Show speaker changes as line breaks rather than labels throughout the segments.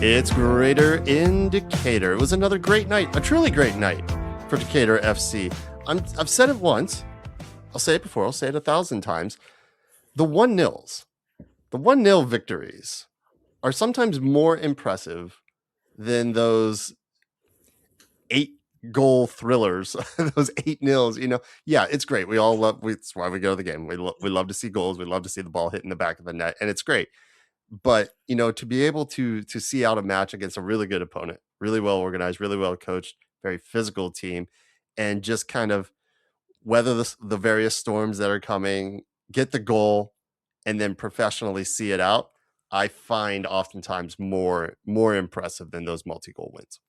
It's greater in Decatur. It was another great night, a truly great night for Decatur FC. I've said it once. I'll say it before. I'll say it 1,000 times. The 1-0 victories are sometimes more impressive than those 8-goal thrillers, those 8-0s. Yeah, it's great. We all love. It's why we go to the game. We love to see goals. We love to see the ball hit in the back of the net, and it's great. But to be able to see out a match against a really good opponent, really well organized, really well coached, very physical team, and just kind of weather the various storms that are coming, get the goal, and then professionally see it out, I find oftentimes more impressive than those multi-goal wins.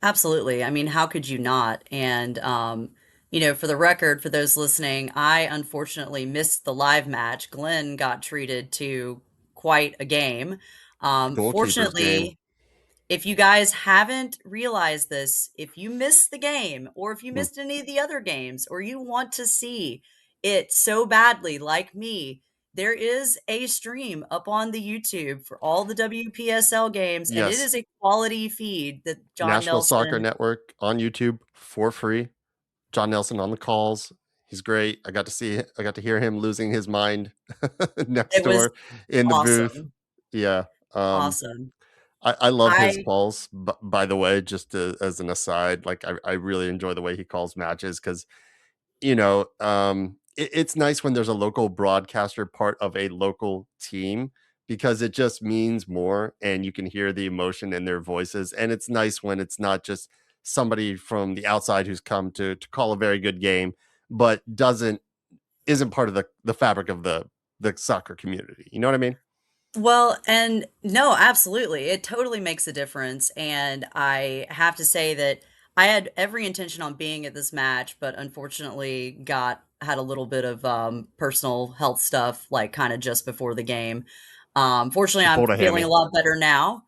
Absolutely. I mean, how could you not? And, for the record, for those listening, I unfortunately missed the live match. Glenn got treated to quite a game.
Goalkeeper's game.
Fortunately, if you guys haven't realized this, if you missed the game or if you missed any of the other games or you want to see it so badly like me, there is a stream up on the YouTube for all the WPSL games, and it
Yes.
is a quality feed that John
Nashville Soccer
Nelson.
Network on YouTube for free. John Nelson on the calls. He's great. I got to hear him losing his mind next
It was
door in the booth.
awesome.
Yeah.
Awesome.
I love his
I
calls, by the way, just as an aside. Like, I really enjoy the way he calls matches because, it's nice when there's a local broadcaster part of a local team because it just means more and you can hear the emotion in their voices. And it's nice when it's not just somebody from the outside who's come to call a very good game, but isn't part of the fabric of the soccer community. You know what I mean?
Well, and no, absolutely. It totally makes a difference. And I have to say that I had every intention on being at this match, but unfortunately had a little bit of personal health stuff like kind of just before the game. Fortunately,
You
I'm
pulled a
feeling a
hammy.
lot better now.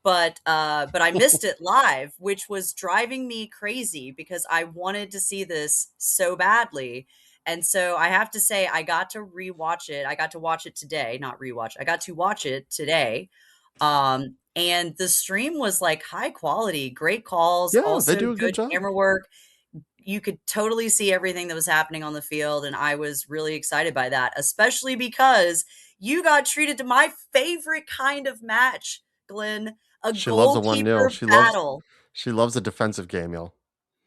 But I missed it live, which was driving me crazy because I wanted to see this so badly. And so I have to say, I got to rewatch it. I got to watch it today, not rewatch. I got to watch it today. And the stream was like high quality, great calls,
Yeah, they
also
do a good
good
job.
camera work. You could totally see everything that was happening on the field. And I was really excited by that, especially because you got treated to my favorite kind of match, Glenn, a
She loves a 1-0.
goalkeeper battle.
She loves a defensive game, y'all.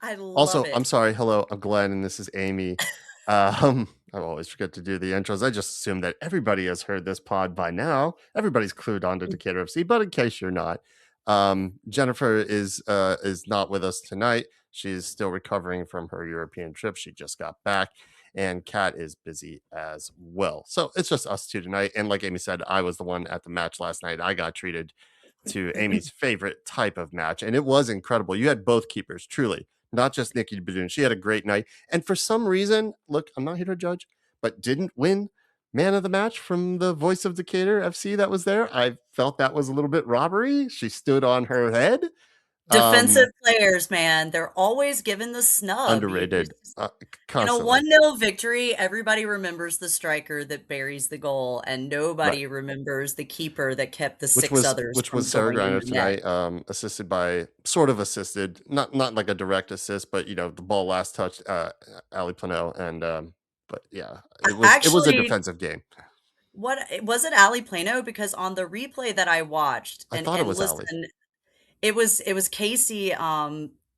I love
Also,
it.
I'm sorry. Hello, I'm Glenn, and this is Amy. I always forget to do the intros. I just assume that everybody has heard this pod by now. Everybody's clued on to Decatur FC, but in case you're not, Jennifer is not with us tonight. She's still recovering from her European trip. She just got back, and Kat is busy as well. So it's just us two tonight. And like Amy said, I was the one at the match last night. I got treated to Amy's favorite type of match, and it was incredible. You had both keepers, truly, not just Nikki Badoon. She had a great night, and for some reason, look, I'm not here to judge, but didn't win man of the match from the voice of Decatur FC that was there. I felt that was a little bit robbery. She stood on her head.
Defensive players, man, they're always given the snub.
Underrated,
In a
constantly.
1-0 victory, everybody remembers the striker that buries the goal, and
Right.
nobody remembers the keeper that kept the
Which
6
was
others
which was
from
Sarah
going in
Griner
the net.
tonight, sort of assisted, not like a direct assist, but the ball last touched Ali Plano, and but yeah, it was a
Actually,
defensive game.
what was it, Ali Plano? Because on the replay that I watched,
I
and
thought it was Ali
listen, it was Casey,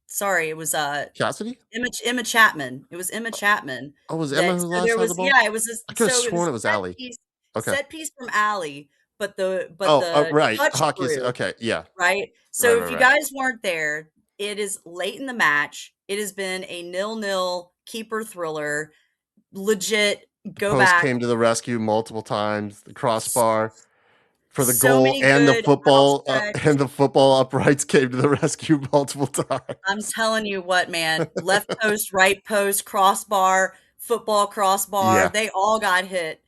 sorry, it was,
Cassidy.
Emma Chapman. It was Emma Chapman
Oh, was Emma
that
who
so
last
there
had the
was
ball?
yeah, it was
I could have
so it was
sworn
a
it was Ali. Okay.
set piece from Ali, but
Oh,
the
right.
touch
Hockey.
through,
Okay. Yeah.
right?
Right.
So
Right.
if you
Right.
guys weren't there, it is late in the match. It has been a 0-0 keeper thriller. Legit,
The
go
post
back.
came to the rescue multiple times. The crossbar for the
So
goal
many
and the
good
football
outstretched.
uprights came to the rescue multiple
I'm
times.
telling you what, man, left post, right post, crossbar, football crossbar,
Yeah.
they all got hit.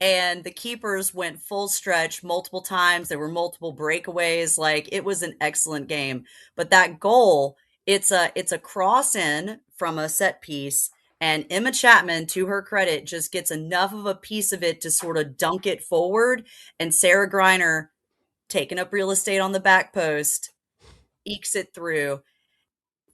And the keepers went full stretch multiple times. There were multiple breakaways. Like it was an excellent game. But that goal, it's a cross in from a set piece. And Emma Chapman, to her credit, just gets enough of a piece of it to sort of dunk it forward. And Sarah Griner taking up real estate on the back post, ekes it through,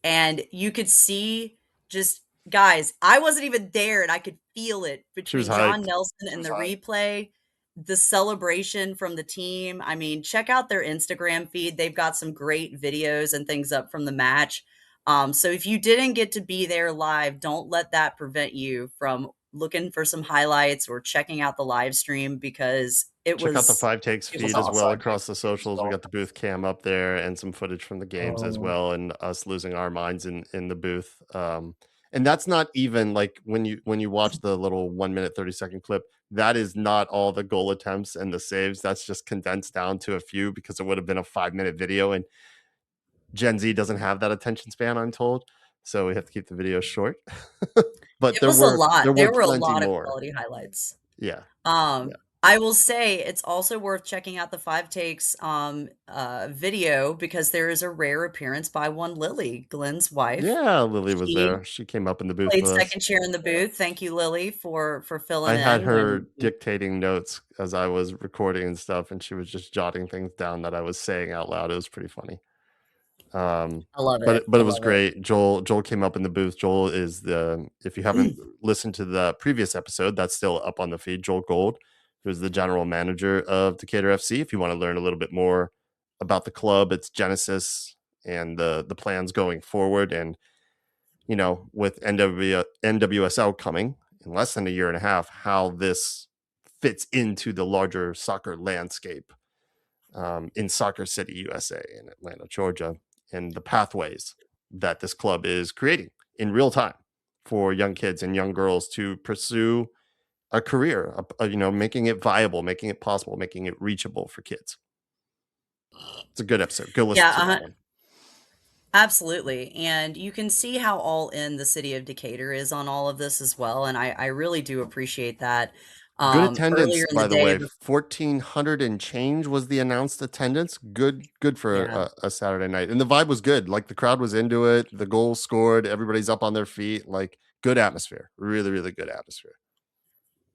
and you could see just guys, I wasn't even there, and I could feel it
She was
between John
hyped.
Nelson and the replay, the celebration from the team. I mean, check out their Instagram feed. They've got some great videos and things up from the match. So if you didn't get to be there live, don't let that prevent you from looking for some highlights or checking out the live stream because
Check out the Five Takes
it was
feed as well
awesome.
across the socials. We got the booth cam up there and some footage from the games as
Oh.
well, and us losing our minds in the booth. And that's not even like when you watch the little 1 minute 30-second clip. That is not all the goal attempts and the saves. That's just condensed down to a few because it would have been a 5 minute video, and Gen Z doesn't have that attention span, I'm told. So we have to keep the video short. But
It was a lot.
there were
There were a
plenty
lot of
more.
quality highlights.
Yeah.
Um,
Yeah.
I will say it's also worth checking out the Five Takes video because there is a rare appearance by one Lily, Glenn's wife.
Yeah, Lily was
She
there. She came up in the booth
played
with us.
second chair in the booth. Thank you, Lily, for filling
I had
in
her
when
dictating notes as I was recording and stuff, and she was just jotting things down that I was saying out loud. It was pretty funny.
I love
But
it.
it
I
was
love it.
great. Joel came up in the booth. Joel is the if you haven't listened to the previous episode, that's still up on the feed. Joel Gold, who's the general manager of Decatur FC. If you want to learn a little bit more about the club, its genesis, and the plans going forward, and with NWSL coming in less than a year and a half, how this fits into the larger soccer landscape in Soccer City, USA, in Atlanta, Georgia, and the pathways that this club is creating in real time for young kids and young girls to pursue a career, making it viable, making it possible, making it reachable for kids. It's a good episode. Go listen
Yeah,
to that one.
absolutely. And you can see how all in the city of Decatur is on all of this as well. And I really do appreciate that.
Good attendance,
Earlier in the
by the
day,
way. 1,400 and change was the announced attendance. Good for
yeah.
a Saturday night, and the vibe was good. Like the crowd was into it. The goal scored. Everybody's up on their feet. Like good atmosphere. Really, really good atmosphere.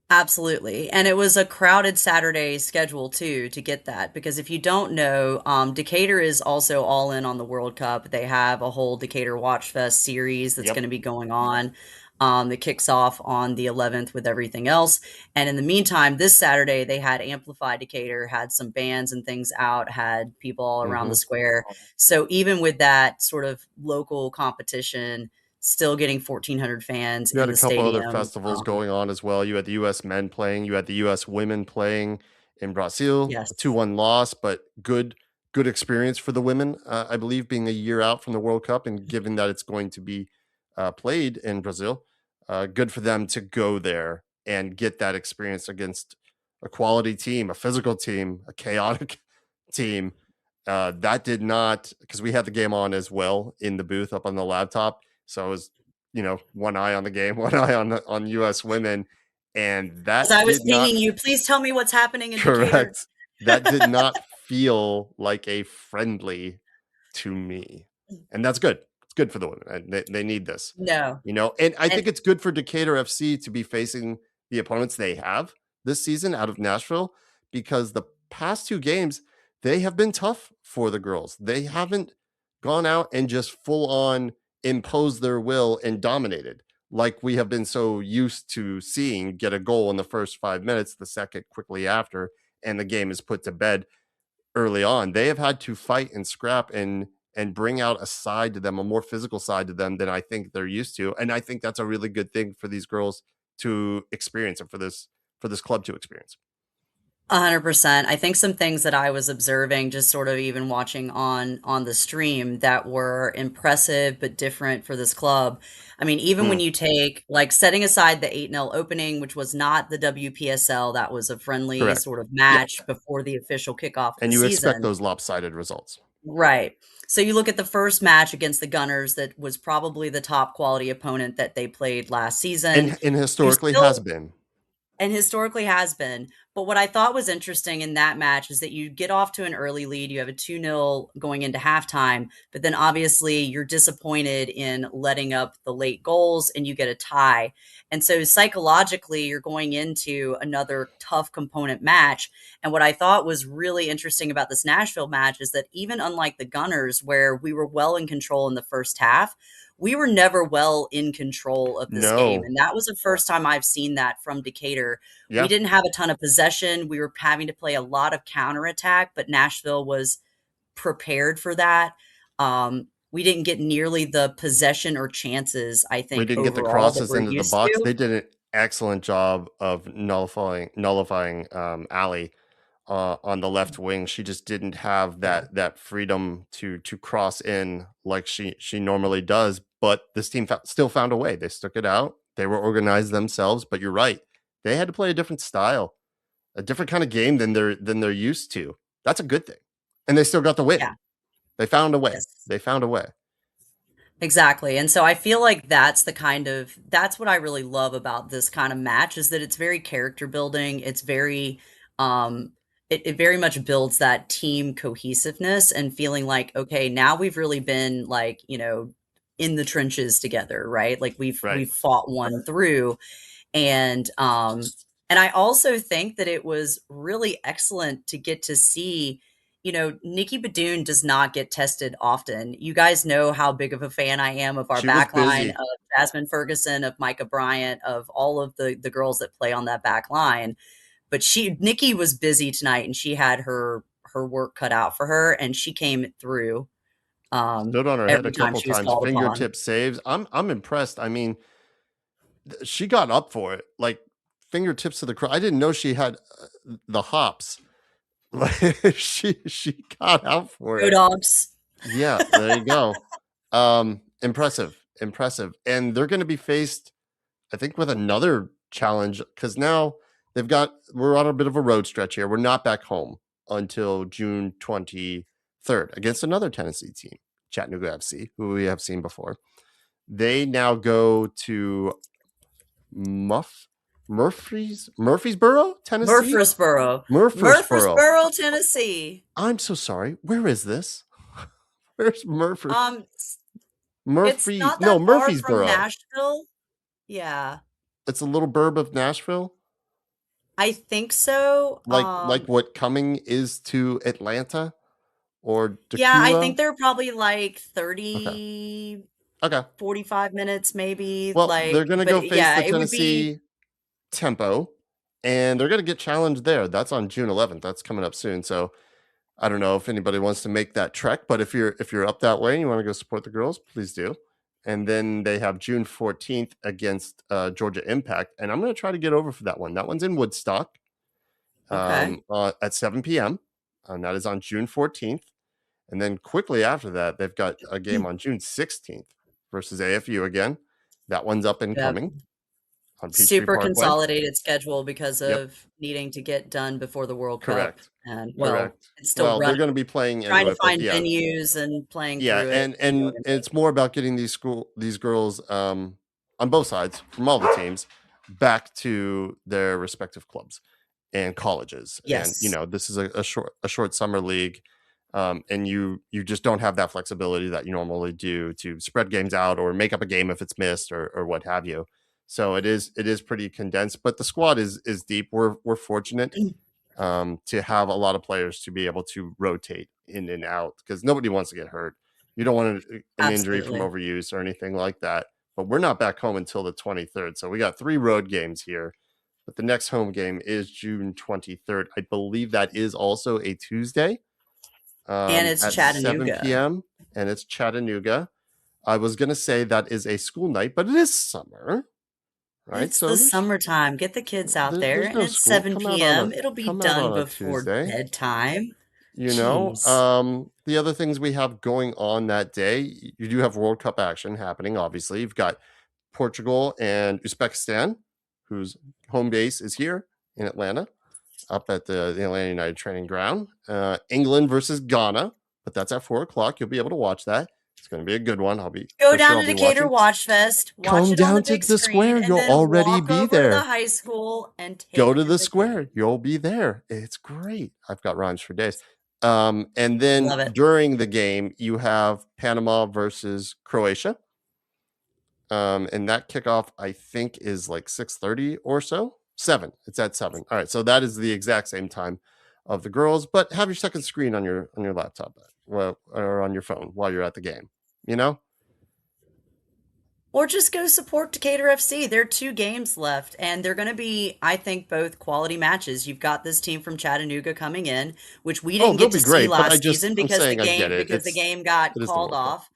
Absolutely, and it was a crowded Saturday schedule too to get that, because if you don't know, Decatur is also all in on the World Cup. They have a whole Decatur Watch Fest series that's
Yep.
gonna be going on, that kicks off on the 11th with everything else, and in the meantime, this Saturday, they had Amplify Decatur, had some bands and things out, had people all around the
Hmm.
square. So even with that sort of local competition, still getting 1,400 fans
You had
in
a
the
couple other
stadium,
festivals going on as well. You had the U.S. men playing. You had the U.S. women playing in Brazil. A
yes.
2-1 loss, but good experience for the women. I believe being a year out from the World Cup and given that it's going to be played in Brazil, good for them to go there and get that experience against a quality team, a physical team, a chaotic team. That did not, because we had the game on as well in the booth up on the laptop. So I was, one eye on the game, one eye on US women, and
As
that
I was
did not
pinging you, "Please tell me what's happening in Decatur."
correct. That did not feel like a friendly to me. And that's good. It's good for the women. And they need this.
No,
And I
and
think it's good for Decatur FC to be facing the opponents they have this season out of Nashville, because the past two games, they have been tough for the girls. They haven't gone out and just full on imposed their will and dominated like we have been so used to seeing, get a goal in the first 5 minutes, the second quickly after, and the game is put to bed early on. They have had to fight and scrap and bring out a side to them, a more physical side to them than I think they're used to. And I think that's a really good thing for these girls to experience, and for this club to experience.
100%. I think some things that I was observing, just sort of even watching on the stream, that were impressive but different for this club. I mean, even
Mm,
when you take like, setting aside the 8-0 opening, which was not the WPSL, that was a friendly
correct.
sort of
Yeah.
match before the official kickoff of the
And you expect
season.
those lopsided results.
Right. So you look at the first match against the Gunners, that was probably the top quality opponent that they played last season.
And
You
historically has
still
been.
and historically has been. But what I thought was interesting in that match is that you get off to an early lead. You have a 2-0 going into halftime, but then obviously you're disappointed in letting up the late goals and you get a tie. And so psychologically, you're going into another tough component match. And what I thought was really interesting about this Nashville match is that even unlike the Gunners, where we were well in control in the first half, we were never well in control of this game.
No.
And that was the first time I've seen that from Decatur. We
Yeah.
didn't have a ton of possession. We were having to play a lot of counterattack, but Nashville was prepared for that. We didn't get nearly the possession or chances, I
We
think,
didn't get the
overall that
crosses
we're
into the
used
box.
to.
They did an excellent job of nullifying Allie on the left wing. She just didn't have
Yeah.
that freedom to cross in like she normally does. But this team still found a way. They stuck it out. They were organized themselves. But you're right. They had to play a different style, a different kind of game than they're used to. That's a good thing. And they still got the win.
Yeah.
They found a way.
Yes.
They found a way.
Exactly. And so I feel like that's what I really love about this kind of match is that it's very character building. It's very it very much builds that team cohesiveness and feeling like, okay, now we've really been like, in the trenches together, right? Like
Right.
we've fought one through. And I also think that it was really excellent to get to see, Nikki Badoon does not get tested often. You guys know how big of a fan I am of our
She was
back line,
busy.
of Jasmine Ferguson, of Micah Bryant, of all of the girls that play on that back line. But Nikki was busy tonight and she had her work cut out for her and she came through
Stood on her head a
every time
couple
she was
times.
called upon.
Fingertip saves. I'm impressed. I mean, she got up for it. Like fingertips to the cross. I didn't know she had the hops. Like she got out for
Go
it.
dogs.
Yeah, there you go. Impressive. Impressive. And they're going to be faced I think with another challenge cuz now we're on a bit of a road stretch here. We're not back home until June 23rd against another Tennessee team, Chattanooga FC, who we have seen before. They now go to Murfreesboro, Tennessee? Murfreesboro.
Murfreesboro, Tennessee.
I'm so sorry. Where is this? Where's
Um, it's not
No,
that far from
Murfreesboro.
Nashville. Yeah,
It's a little burb of Nashville,
I think so.
like what Cumming is to Atlanta or
Yeah, I
Tequila.
think they're probably like
Okay.
30,
Okay.
45 minutes maybe,
Well, they're
like,
gonna go
but
face
yeah,
the
it would be
Tennessee Tempo, and they're gonna get challenged there. That's on June 11th. That's coming up soon. So I don't know if anybody wants to make that trek, but if you're up that way and you want to go support the girls, please do. And then they have June 14th against Georgia Impact, and I'm going to try to get over for that one. That one's in Woodstock
okay.
at 7 p.m. And that is on June 14th. And then quickly after that, they've got a game on June 16th versus AFU again. That one's up and
Yep.
coming on Peachtree
Super
Parkway.
consolidated schedule because
Yep,
of needing to get done before the World Cup.
correct,
And well,
correct.
it's still
Well, they're
running,
going to be playing
trying
into
to
it, but
find
yeah,
venues and playing
yeah,
through it.
and
You know
and
what I mean?
it's more about getting these girls on both sides from all the teams back to their respective clubs and colleges. And
Yes,
this is a short summer league, and you just don't have that flexibility that you normally do to spread games out or make up a game if it's missed or what have you. So it is pretty condensed, but the squad is deep. We're fortunate to have a lot of players to be able to rotate in and out because nobody wants to get hurt. You don't want an injury from
absolutely.
overuse or anything like that. But we're not back home until the 23rd. So we got 3 road games here. But the next home game is June 23rd. I believe that is also a Tuesday
And it's
at 7
Chattanooga.
p.m. And it's Chattanooga. I was going to say that is a school night, but it is summer, right?
It's
So
the summertime. Get the kids out there,
there's
and
no
it's
school.
7 p.m. It'll be
Come out
done
on a
before
Tuesday.
bedtime. Jeez.
The other things we have going on that day, you do have World Cup action happening. Obviously, you've got Portugal and Uzbekistan, whose home base is here in Atlanta, up at the Atlanta United Training Ground. England versus Ghana, but that's at 4 o'clock. You'll be able to watch that. It's going to be a good one. I'll be
Go
for sure.
down
I'll
to
be
Decatur
watching.
Watch Fest, watch
Come
it on the
down to
big
the
screen,
square.
and
You'll
then
already
walk
be
over to the
there.
high school and
Go
take
to
in
the
the
square.
game.
You'll be there. It's great. I've got rhymes for days. And then
Love it.
during the game, you have Panama versus Croatia. And that kickoff, I think, is like 6:30 or so. 7. It's at 7. All right. So that is the exact same time of the girls, but have your second screen on your laptop or on your phone while you're at the game. You know?
Or just go support Decatur FC. There are 2 games left, and they're going to be, I think, both quality matches. You've got this team from Chattanooga coming in, which we
Oh,
didn't
they'll
get to
be
see
great, but
last season
I'm
because
saying I get it.
the game got
It is the
called
World Cup.
off.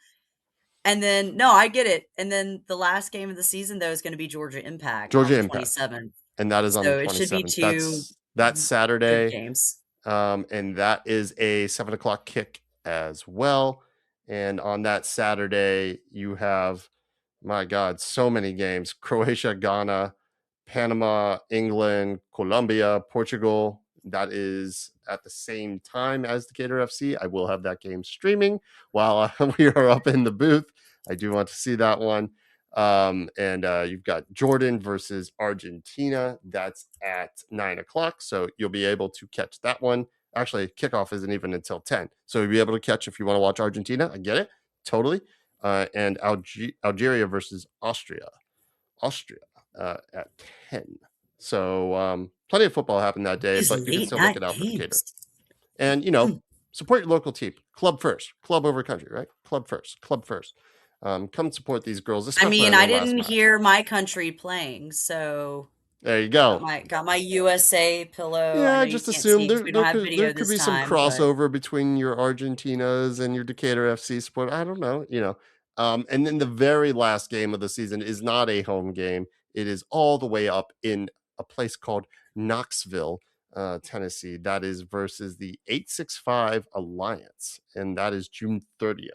And then no, I get it. And then the last game of the season though is going to be Georgia Impact on
Georgia
the
Impact.
27th.
And that is on the
So it should be
27th.
2
That's
good
Saturday.
games.
And that is a 7 o'clock kick as well. And on that Saturday, you have, my God, so many games: Croatia, Ghana, Panama, England, Colombia, Portugal. That is at the same time as Decatur FC. I will have that game streaming while we are up in the booth. I do want to see that one. And you've got Jordan versus Argentina. That's at 9 o'clock. So you'll be able to catch that one. Actually, kickoff isn't even until 10. So you'll be able to catch if you want to watch Argentina. I get it. Totally. And Algeria versus Austria. Austria at 10. So plenty of football happened that day,
These
but you can
late
still make
night
it out for Decatur.
games.
And, support your local team. Club first. Club over country, right? Club first. Club first. Come support these girls,
I
especially
mean,
on
I
their last
didn't
match.
hear my country playing, so
There you go.
got my USA pillow. I
Yeah,
know
I
you
just
can't see
assumed
because
there
we don't
there
have
could there
video
could
this
be some
time, but
crossover between your Argentinas and your Decatur FC support. I don't know. And then the very last game of the season is not a home game. It is all the way up in a place called Knoxville, Tennessee. That is versus the 865 Alliance, and that is June 30th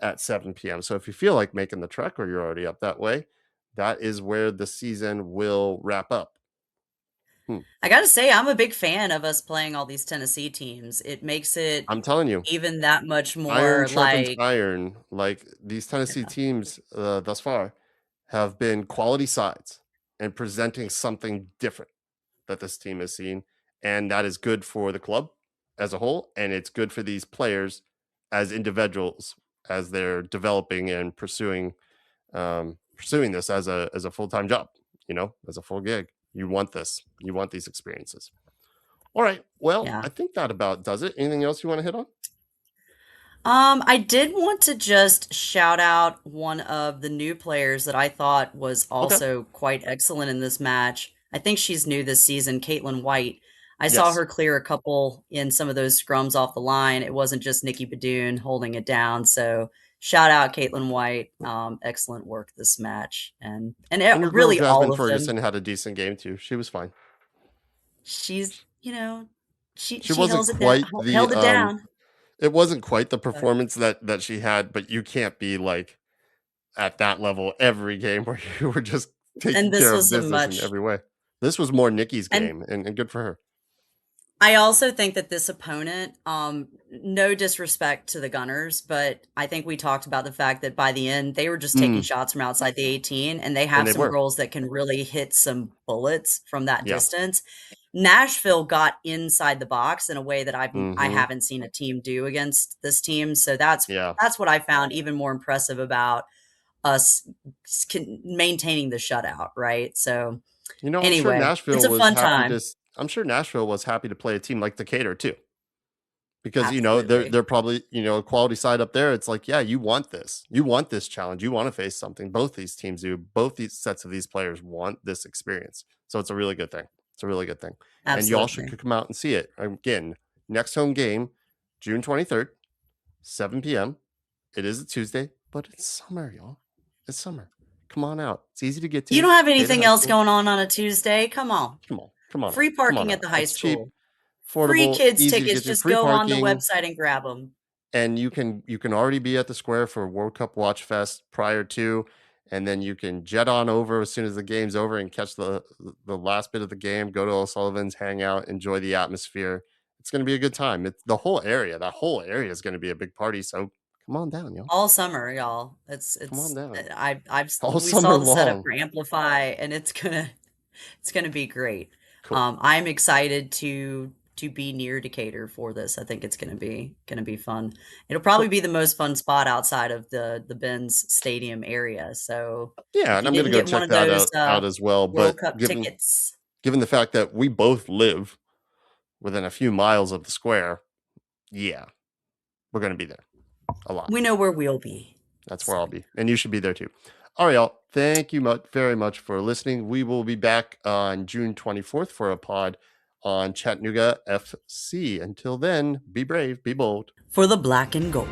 at 7 p.m. So if you feel like making the trek or you're already up that way, that is where the season will wrap up.
I gotta say, I'm a big fan of us playing all these Tennessee teams. It makes it
I'm telling you,
even that much
iron
more
sharpens
like,
iron. Like these Tennessee
yeah.
teams thus far have been quality sides and presenting something different that this team has seen. And that is good for the club as a whole. And it's good for these players as individuals as they're developing and pursuing this as a full-time job, as a full gig. You want this. You want these experiences. All right. Well,
Yeah.
I think that about does it. Anything else you want to hit on?
I did want to just shout out one of the new players that I thought was
Okay.
also quite excellent in this match. I think she's new this season, Caitlin White. I saw
Yes.
her clear a couple in some of those scrums off the line. It wasn't just Nikki Badoon holding it down. So shout out Caitlin White. Excellent work this match, and
And your girl
really all
Jasmine
of them.
Ferguson had a decent game too. She was fine.
She's
She
she
wasn't
held it down,
quite the
held it down.
it wasn't quite the
But,
performance that she had, but you can't be like at that level every game where you were just taking
and this
care of
was a
business in
much
every way. This was more Nikki's
and
game and good for her.
I also think that this opponent, no disrespect to the Gunners, but I think we talked about the fact that by the end, they were just taking
Mm,
shots from outside the 18, and they
and
have
they
some
were.
girls that can really hit some bullets from that
Yeah.
distance. Nashville got inside the box in a way that I
Mm-hmm.
haven't seen a team do against this team, so
Yeah.
that's what I found even more impressive about us maintaining the shutout, right? So
I'm sure
anyway, it's
Nashville
a
was
fun
happy
time.
I'm sure Nashville was happy to play a team like Decatur too. Because
Absolutely.
they're probably a quality side up there. It's like, yeah, you want this challenge, you want to face something. Both these teams do. Both these sets of these players want this experience, so it's a really good thing. It's a really good thing, and y'all should
Absolutely.
come out and see it again. Next home game, June 23rd, 7 p.m. It is a Tuesday, but it's summer, y'all. It's summer. Come on out. It's easy to get
You
to.
don't have
Decatur
anything
High
else
School.
going on a Tuesday? Come on.
Come on out.
Free
Come on
parking at
out.
the high
It's cheap,
school. Free
affordable,
kids
easy to
tickets.
get to.
Just
Free
go on the
parking.
website and grab them.
And you can already be at the square for World Cup Watch Fest prior to, and then you can jet on over as soon as the game's over and catch the last bit of the game. Go to O'Sullivan's, hang out, enjoy the atmosphere. It's going to be a good time. It's the whole area. That whole area is going to be a big party. So Come on down, y'all.
All summer, y'all.
Come on down. All
We
summer
saw the setup
long.
for Amplify, and it's gonna be great.
Cool.
I'm excited to be near Decatur for this. I think it's gonna be fun. It'll probably be the most fun spot outside of the Benz Stadium area. So
Yeah,
if
and
you
I'm gonna
didn't
go
get one
check
of
that
those
out as well.
World
But
Cup tickets,
given the fact that we both live within a few miles of the square, yeah, we're gonna be there a lot.
we know where we'll be.
That's where I'll be, and you should be there too. All right, y'all. Thank you very much for listening. We will be back on June 24th for a pod on Chattanooga FC. Until then, be brave, be bold.
For the black and gold.